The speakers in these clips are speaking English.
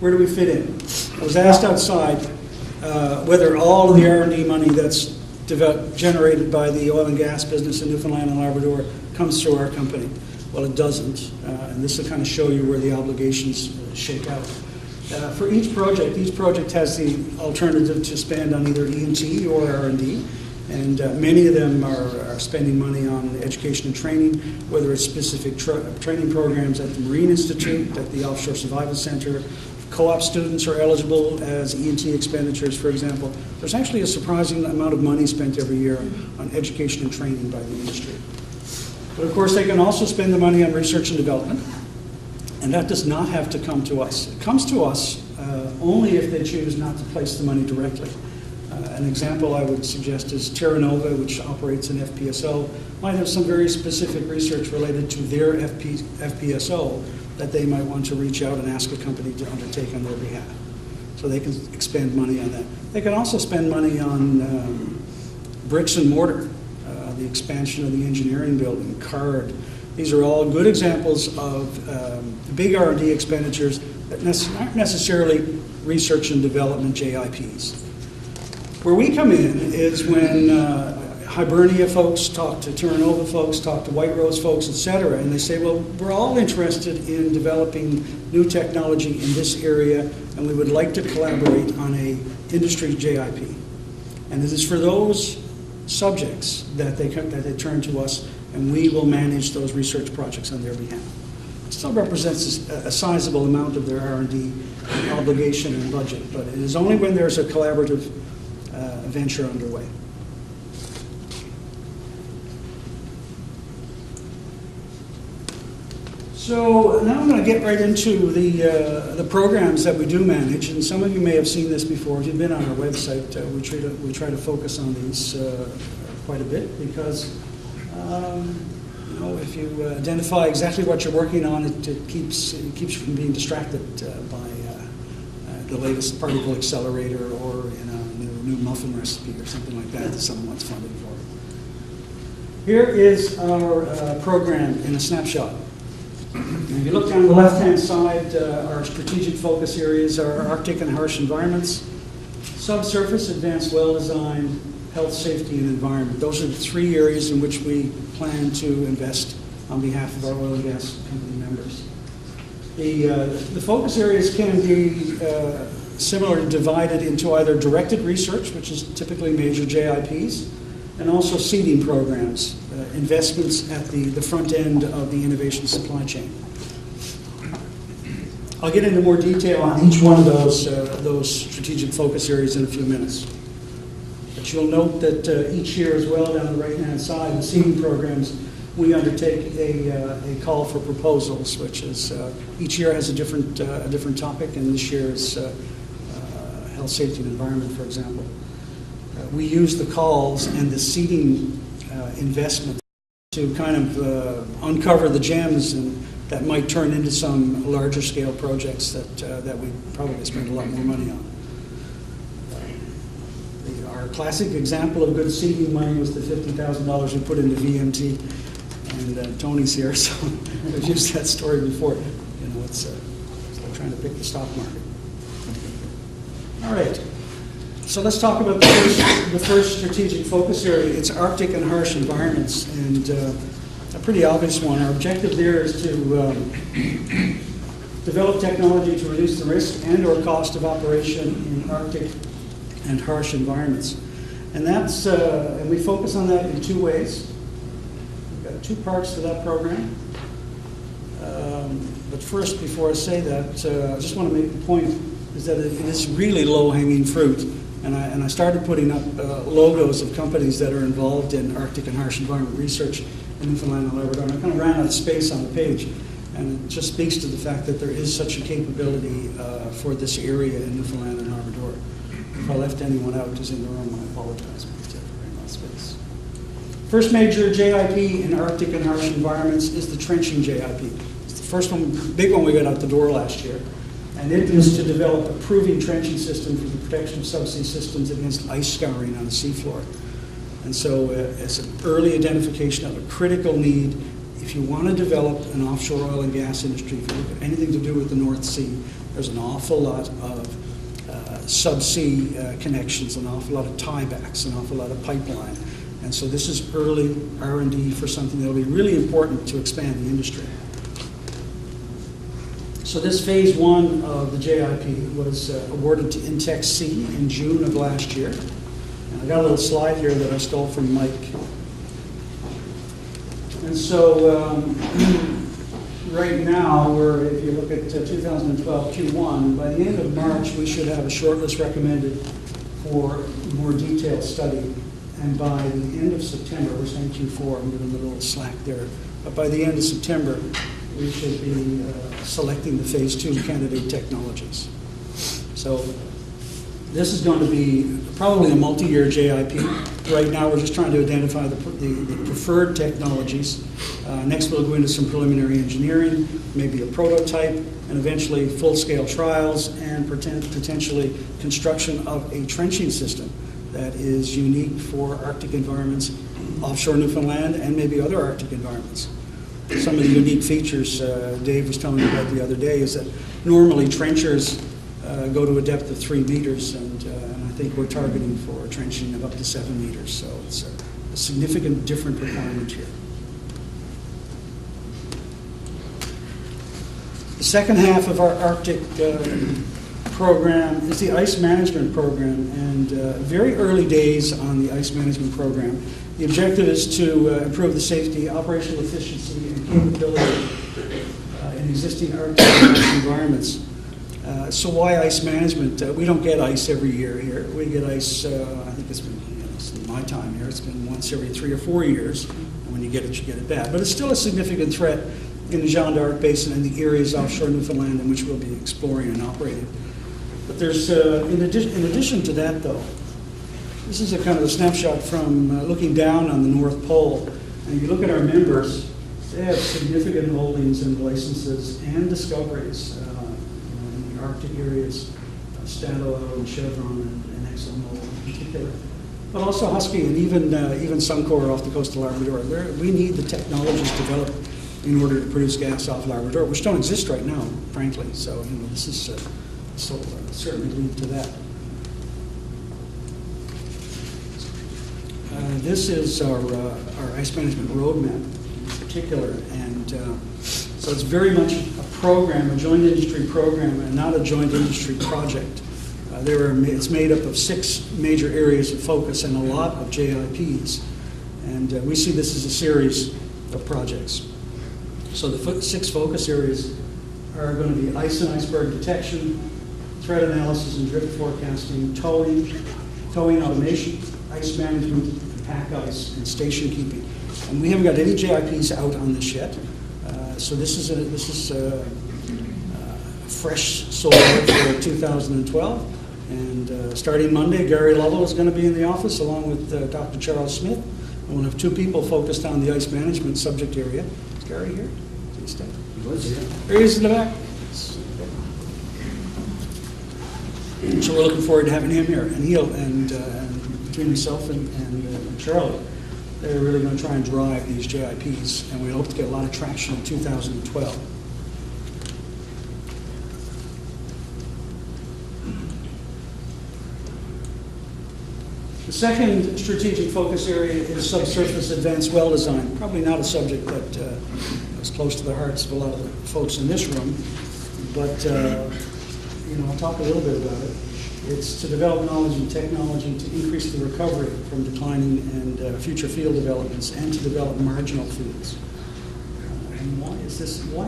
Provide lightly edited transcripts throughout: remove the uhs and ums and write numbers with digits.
where do we fit in? I was asked outside whether all of the R&D money that's generated by the oil and gas business in Newfoundland and Labrador comes through our company. Well, it doesn't, and this will kind of show you where the obligations shake out. For each project has the alternative to spend on either E&T or R&D, and many of them are spending money on education and training, whether it's specific training programs at the Marine Institute, at the Offshore Survival Center. Co-op students are eligible as E&T expenditures, for example. There's actually a surprising amount of money spent every year on education and training by the industry. But of course, they can also spend the money on research and development, and that does not have to come to us. It comes to us only if they choose not to place the money directly. An example I would suggest is Terra Nova, which operates an FPSO, might have some very specific research related to their FPSO that they might want to reach out and ask a company to undertake on their behalf. So they can expend money on that. They can also spend money on bricks and mortar, the expansion of the engineering building, CARD. These are all good examples of big R&D expenditures that aren't necessarily research and development JIPs. Where we come in is when Hibernia folks talk to Terra Nova folks, talk to White Rose folks, etc., and they say, well, we're all interested in developing new technology in this area, and we would like to collaborate on a industry JIP. And it is for those subjects that they turn to us, and we will manage those research projects on their behalf. It still represents a sizable amount of their R&D obligation and budget, but it is only when there's a collaborative venture underway. So now I'm going to get right into the programs that we do manage, and some of you may have seen this before. If you've been on our website, we try to focus on these quite a bit because you know, if you identify exactly what you're working on, it keeps you from being distracted by the latest particle accelerator or new muffin recipe or something like that someone wants funding for. Here is our program in a snapshot. If you look down the left-hand side, our strategic focus areas are Arctic and harsh environments, subsurface, advanced well design, health, safety, and environment. Those are the three areas in which we plan to invest on behalf of our oil and gas company members. The focus areas can be similarly divided into either directed research, which is typically major JIPs, and also seeding programs, investments at the front end of the innovation supply chain. I'll get into more detail on each one of those strategic focus areas in a few minutes. But you'll note that each year as well, down the right-hand side, the seeding programs, we undertake a call for proposals, which is each year has a different topic, and this year is health, safety, and environment, for example. We use the calls and the seeding investment to kind of uncover the gems and that might turn into some larger scale projects that we probably spend a lot more money on. Our classic example of good seeding money was the $50,000 we put into VMT, and Tony's here, so I've used that story before. You know, it's like trying to pick the stock market. All right. So let's talk about the first strategic focus area. It's Arctic and harsh environments, and a pretty obvious one. Our objective there is to develop technology to reduce the risk and or cost of operation in Arctic and harsh environments. And that's and we focus on that in two ways. We've got two parts to that program. But first, before I say that, I just want to make the point is that it is really low-hanging fruit. And I started putting up logos of companies that are involved in Arctic and harsh environment research in Newfoundland and Labrador. And I kind of ran out of space on the page. And it just speaks to the fact that there is such a capability for this area in Newfoundland and Labrador. If I left anyone out who's in the room, I apologize, but I ran out of space. First major JIP in Arctic and harsh environments is the trenching JIP. It's the first one, big one we got out the door last year. And it is to develop a proving trenching system for the protection of subsea systems against ice scouring on the seafloor. And so it's an early identification of a critical need if you want to develop an offshore oil and gas industry, if you look at anything to do with the North Sea, there's an awful lot of subsea connections, an awful lot of tiebacks, an awful lot of pipeline. And so this is early R&D for something that will be really important to expand the industry. So this phase one of the JIP was awarded to Intex C in June of last year. And I got a little slide here that I stole from Mike. And so right now, if you look at 2012 Q1, by the end of March, we should have a shortlist recommended for more detailed study. And by the end of September, we're saying Q4, I'm giving a little slack there, but by the end of September, we should be selecting the phase two candidate technologies. So this is going to be probably a multi-year JIP. Right now, we're just trying to identify the preferred technologies. Next, we'll go into some preliminary engineering, maybe a prototype, and eventually full-scale trials and potentially construction of a trenching system that is unique for Arctic environments, offshore Newfoundland, and maybe other Arctic environments. Some of the unique features Dave was telling me about the other day is that normally trenchers go to a depth of 3 meters, and I think we're targeting for trenching of up to 7 meters. So it's a significant different requirement here. The second half of our Arctic program is the ice management program, and very early days on the ice management program. The objective is to improve the safety, operational efficiency, and capability in existing Arctic environments. So why ice management? We don't get ice every year here. We get ice, I think it's been, in my time here, it's been once every 3 or 4 years. And when you get it bad. But it's still a significant threat in the Jeanne d'Arc Basin and the areas offshore Newfoundland in which we'll be exploring and operating. But there's, in addition to that though, this is a kind of a snapshot from looking down on the North Pole. And you look at our members, they have significant holdings and licenses and discoveries in the Arctic areas, Statoil and Chevron and ExxonMobil in particular. But also Husky and even Suncor off the coast of Labrador. We need the technologies developed in order to produce gas off Labrador, which don't exist right now, frankly. So this is certainly lead to that. This is our ice management roadmap in particular, and so it's very much a program, a joint industry program, and not a joint industry project. It's made up of 6 major areas of focus and a lot of JIPs, and we see this as a series of projects. So the 6 focus areas are going to be ice and iceberg detection, threat analysis and drift forecasting, towing automation, ice management, pack ice, and station keeping. And we haven't got any JIPs out on this yet. So this is a fresh sold out for 2012. And starting Monday, Gary Lovell is going to be in the office along with Dr. Charles Smith. And we'll have 2 people focused on the ice management subject area. Is Gary here? He was here. There he is in the back. So we're looking forward to having him here. And between myself and Charlie, they're really going to try and drive these JIPs, and we hope to get a lot of traction in 2012. The second strategic focus area is subsurface advanced well design. Probably not a subject that is close to the hearts of a lot of the folks in this room, but I'll talk a little bit about it. It's to develop knowledge and technology to increase the recovery from declining and future field developments, and to develop marginal fields. And why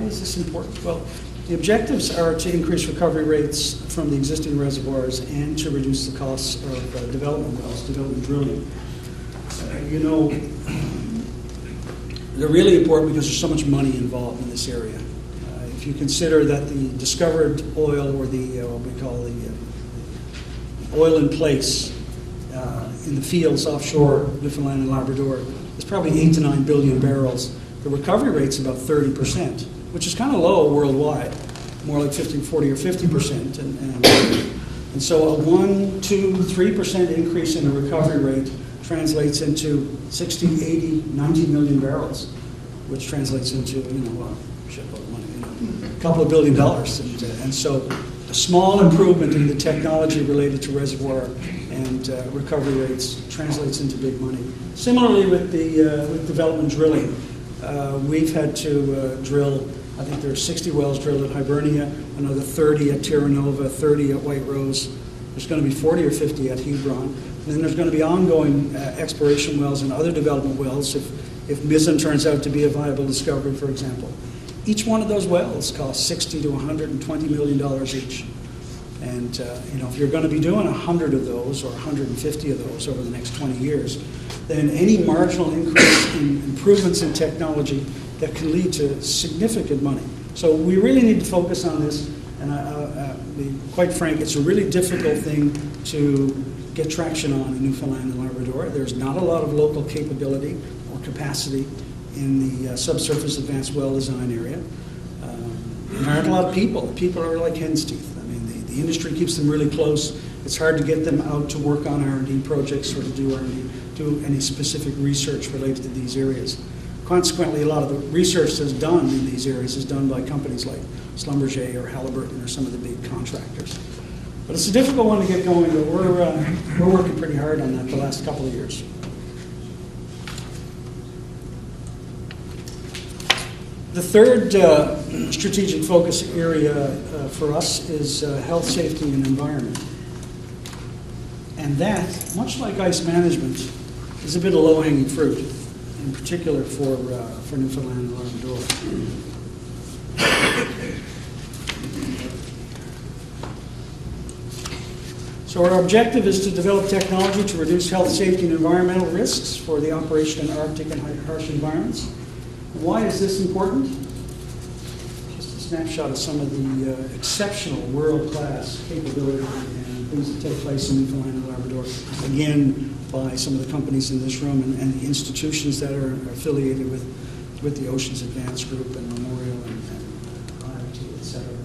is this important? Well, the objectives are to increase recovery rates from the existing reservoirs and to reduce the costs of development wells, development drilling. They're really important because there's so much money involved in this area. If you consider that the discovered oil, or the what we call the oil in place in the fields offshore Newfoundland and Labrador is probably 8 to 9 billion barrels. The recovery rate's about 30%, which is kind of low worldwide, more like 40 or 50%. And so a 1, 2, 3% increase in the recovery rate translates into 60, 80, 90 million barrels which translates into, well, a shitload of money, a couple of $1 billion. And so a small improvement in the technology related to reservoir and recovery rates translates into big money. Similarly with development drilling, we've had to drill, I think there are 60 wells drilled at Hibernia, another 30 at Terra Nova, 30 at White Rose. There's going to be 40 or 50 at Hebron. And then there's going to be ongoing exploration wells and other development wells if Mizzen turns out to be a viable discovery, for example. Each one of those wells costs $60 to $120 million each. And if you're going to be doing 100 of those or 150 of those over the next 20 years, then any marginal increase in improvements in technology that can lead to significant money. So we really need to focus on this, and I'll be quite frank, it's a really difficult thing to get traction on in Newfoundland and Labrador. There's not a lot of local capability or capacity in the subsurface advanced well design area. There aren't a lot of people. People are like hen's teeth. I mean, the industry keeps them really close. It's hard to get them out to work on R&D projects or to do R&D, do any specific research related to these areas. Consequently, a lot of the research that's done in these areas is done by companies like Schlumberger or Halliburton or some of the big contractors. But it's a difficult one to get going, but we're working pretty hard on that the last couple of years. The third strategic focus area for us is health, safety, and environment. And that, much like ice management, is a bit of low-hanging fruit, in particular for Newfoundland and Labrador. So our objective is to develop technology to reduce health, safety, and environmental risks for the operation in Arctic and harsh environments. Why is this important? Just a snapshot of some of the exceptional world-class capability and things that take place in Newfoundland and Labrador, again, by some of the companies in this room and the institutions that are affiliated with the OceansAdvance group and Memorial and IoT, et cetera.